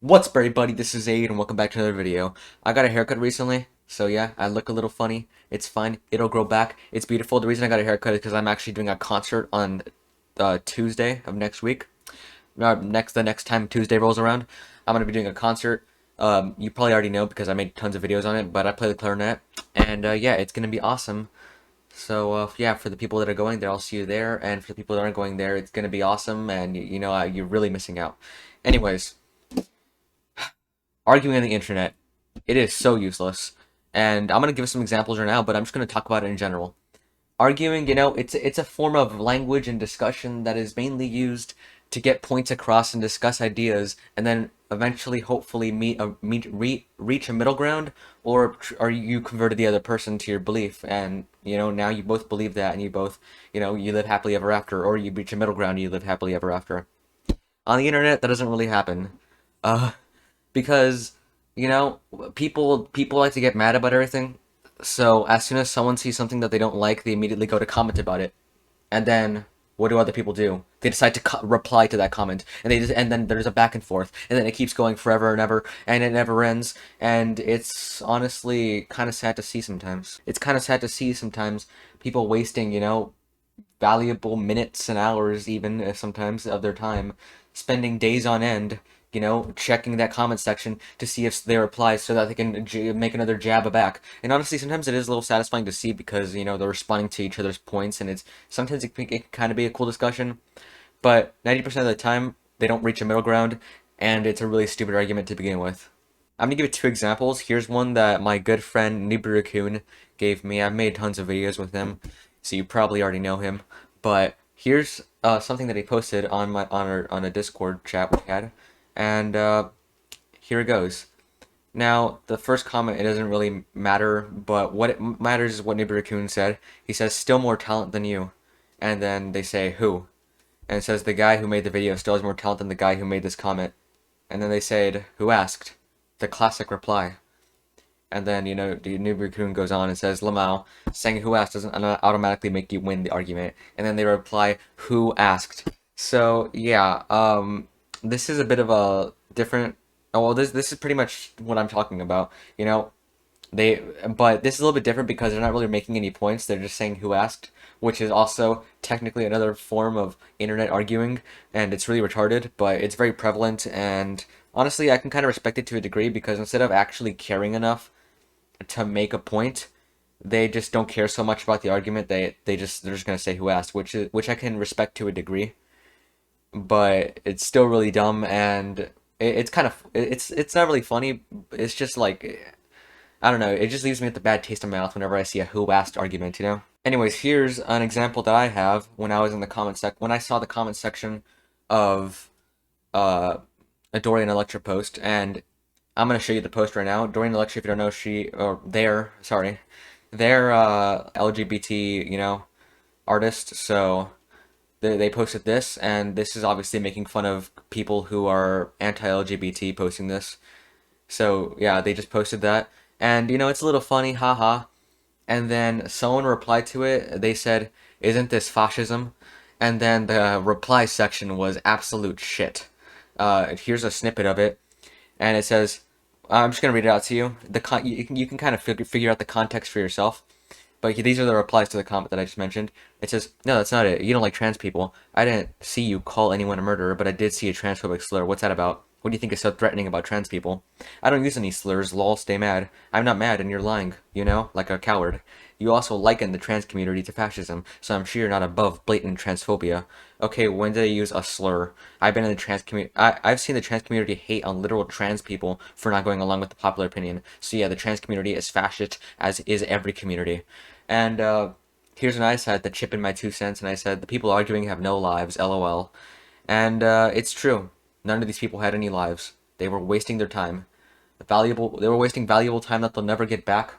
What's up, everybody? This is Aid, and welcome back to another video. I got a haircut recently, so yeah, I look a little funny. It's fine. It'll grow back. It's beautiful. The reason I got a haircut is because I'm actually doing a concert on Tuesday of next week. The next time Tuesday rolls around, I'm gonna be doing a concert. You probably already know because I made tons of videos on it, but I play the clarinet, and yeah, it's gonna be awesome. So yeah, for the people that are going there, I'll see you there, and for the people that aren't going there, it's gonna be awesome, and you know, you're really missing out. Anyways. Arguing on the internet, it is so useless. And I'm gonna give some examples right now, but I'm just gonna talk about it in general. Arguing, it's a form of language and discussion that is mainly used to get points across and discuss ideas, and then eventually, hopefully, reach a middle ground, or you converted the other person to your belief, and now you both believe that, and you both, you live happily ever after, or you reach a middle ground, and you live happily ever after. On the internet, that doesn't really happen. Uh, because people like to get mad about everything. So as soon as someone sees something that they don't like, they immediately go to comment about it, and then what do other people do? They decide to reply to that comment, and and then there's a back and forth, and then it keeps going forever and ever, and it never ends. And it's honestly kind of sad to see sometimes. It's kind of sad to see sometimes people wasting valuable minutes and hours, even sometimes, of their time, spending days on end, checking that comment section to see if they reply so that they can make another jab back. And honestly, sometimes it is a little satisfying to see because, they're responding to each other's points, and sometimes it can kind of be a cool discussion, but 90% of the time, they don't reach a middle ground, and it's a really stupid argument to begin with. I'm gonna give you two examples. Here's one that my good friend Nibiru-kun gave me. I've made tons of videos with him, so you probably already know him. But here's something that he posted on on a Discord chat we had, and here it goes. Now, the first comment, it doesn't really matter, but what it matters is what Nibiru-kun said. He says, "Still more talent than you," and then they say, "Who?" And it says the guy who made the video still has more talent than the guy who made this comment. And then they said, "Who asked?" The classic reply. And then, the Nibiru-kun goes on and says, Lamau, saying who asked doesn't automatically make you win the argument. And then they reply, who asked? So, yeah, this is a bit of a different... Oh, well, this is pretty much what I'm talking about, but this is a little bit different because they're not really making any points. They're just saying who asked, which is also technically another form of internet arguing, and it's really retarded, but it's very prevalent, and honestly, I can kind of respect it to a degree because instead of actually caring enough to make a point, they just don't care so much about the argument. They're just gonna say who asked, which I can respect to a degree, but it's still really dumb, and it's kind of it's not really funny. It's just like, I don't know, it just leaves me with a bad taste in my mouth whenever I see a who asked argument. Anyways, here's an example that I have when I saw the comment section of a Dorian Electra post, and I'm gonna show you the post right now. Dorian Electra, if you don't know, they're LGBT, artist, so they posted this, and this is obviously making fun of people who are anti-LGBT posting this. So yeah, they just posted that, and it's a little funny, haha. And then someone replied to it. They said, "Isn't this fascism?" And then the reply section was absolute shit. Here's a snippet of it, and it says, "I'm just gonna read it out to you. You can kind of figure out the context for yourself." But these are the replies to the comment that I just mentioned. It says, "No, that's not it. You don't like trans people. I didn't see you call anyone a murderer, but I did see a transphobic slur. What's that about? What do you think is so threatening about trans people? I don't use any slurs, lol, stay mad. I'm not mad and you're lying, like a coward. You also liken the trans community to fascism, so I'm sure you're not above blatant transphobia. Okay, when did I use a slur? I've been in the trans community. I've seen the trans community hate on literal trans people for not going along with the popular opinion. So yeah, the trans community is fascist, as is every community. And here's when I said the chip in my 2 cents, and I said the people arguing have no lives, lol. And it's true. None of these people had any lives. They were wasting their time. They were wasting valuable time that they'll never get back.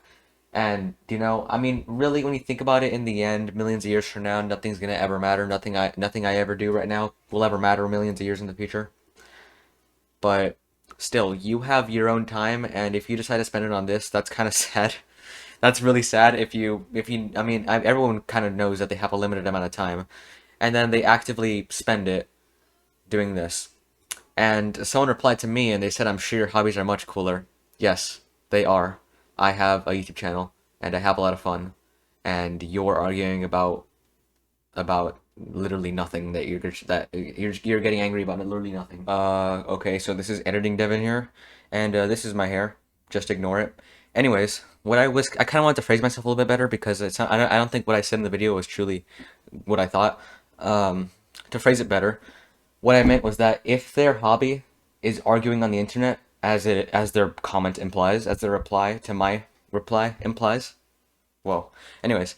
And I mean, really, when you think about it, in the end, millions of years from now, nothing's gonna ever matter. Nothing I ever do right now will ever matter millions of years in the future. But still, you have your own time, and if you decide to spend it on this, that's kind of sad. That's really sad. I mean, everyone kind of knows that they have a limited amount of time, and then they actively spend it doing this. And someone replied to me and they said, I'm sure your hobbies are much cooler. Yes, they are. I have a YouTube channel and I have a lot of fun. And you're arguing about literally nothing that you're getting angry about literally nothing. Okay, so this is editing Devin here, and this is my hair. Just ignore it. Anyways, I kind of wanted to phrase myself a little bit better because I don't think what I said in the video was truly what I thought. To phrase it better, what I meant was that if their hobby is arguing on the internet, as their comment implies, as their reply to my reply implies. Well, anyways,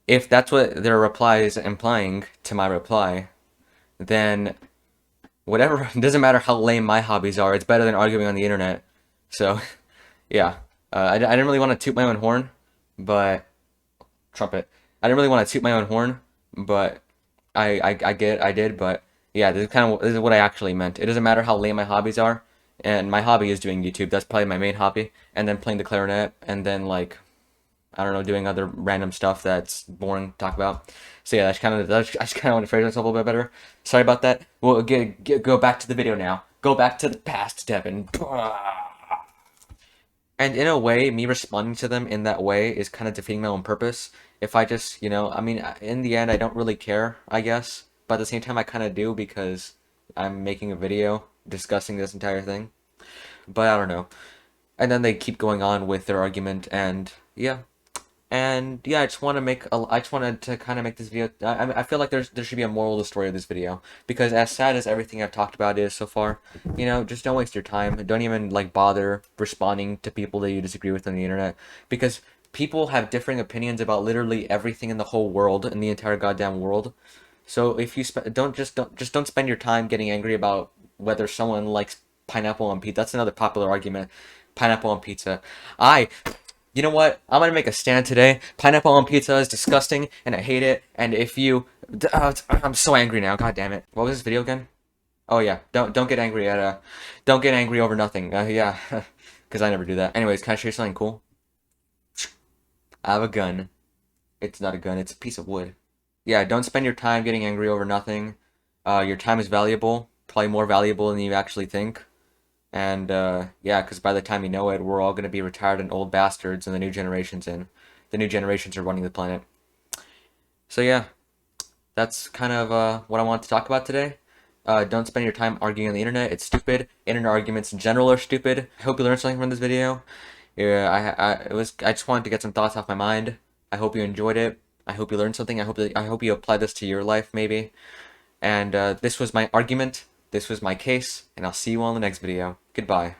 if that's what their reply is implying to my reply, then whatever, it doesn't matter how lame my hobbies are, it's better than arguing on the internet. So, yeah. I didn't really want to toot my own horn, but trumpet. I didn't really want to toot my own horn, but I did, but yeah, this is what I actually meant. It doesn't matter how lame my hobbies are, and my hobby is doing YouTube. That's probably my main hobby, and then playing the clarinet, and then like I don't know, doing other random stuff that's boring to talk about. So yeah, I just kind of want to phrase myself a little bit better. Sorry about that. We'll go back to the video now. Go back to the past, Devin. And in a way, me responding to them in that way is kind of defeating my own purpose. If I just, I mean, in the end, I don't really care, I guess. But at the same time, I kind of do because I'm making a video discussing this entire thing. But I don't know. And then they keep going on with their argument, and yeah. And yeah, I just wanted to kind of make this video. I feel like there should be a moral to the story of this video because as sad as everything I've talked about is so far, just don't waste your time. Don't even like bother responding to people that you disagree with on the internet because people have differing opinions about literally everything in the whole world, in the entire goddamn world. So if you don't spend your time getting angry about whether someone likes pineapple on pizza. That's another popular argument. Pineapple on pizza. You know what? I'm gonna make a stand today. Pineapple on pizza is disgusting, and I hate it. And if you, I'm so angry now. God damn it! What was this video again? Oh yeah, don't get angry at don't get angry over nothing. Yeah, because I never do that. Anyways, can I show you something cool? I have a gun. It's not a gun. It's a piece of wood. Yeah, don't spend your time getting angry over nothing. Your time is valuable. Probably more valuable than you actually think. And yeah, because by the time you know it, we're all going to be retired and old bastards, and the new generation's in. The new generations are running the planet. So yeah, that's kind of what I wanted to talk about today. Don't spend your time arguing on the internet. It's stupid. Internet arguments in general are stupid. I hope you learned something from this video. Yeah, I just wanted to get some thoughts off my mind. I hope you enjoyed it. I hope you learned something. I hope you apply this to your life maybe. And this was my argument. This was my case, and I'll see you all in the next video. Goodbye.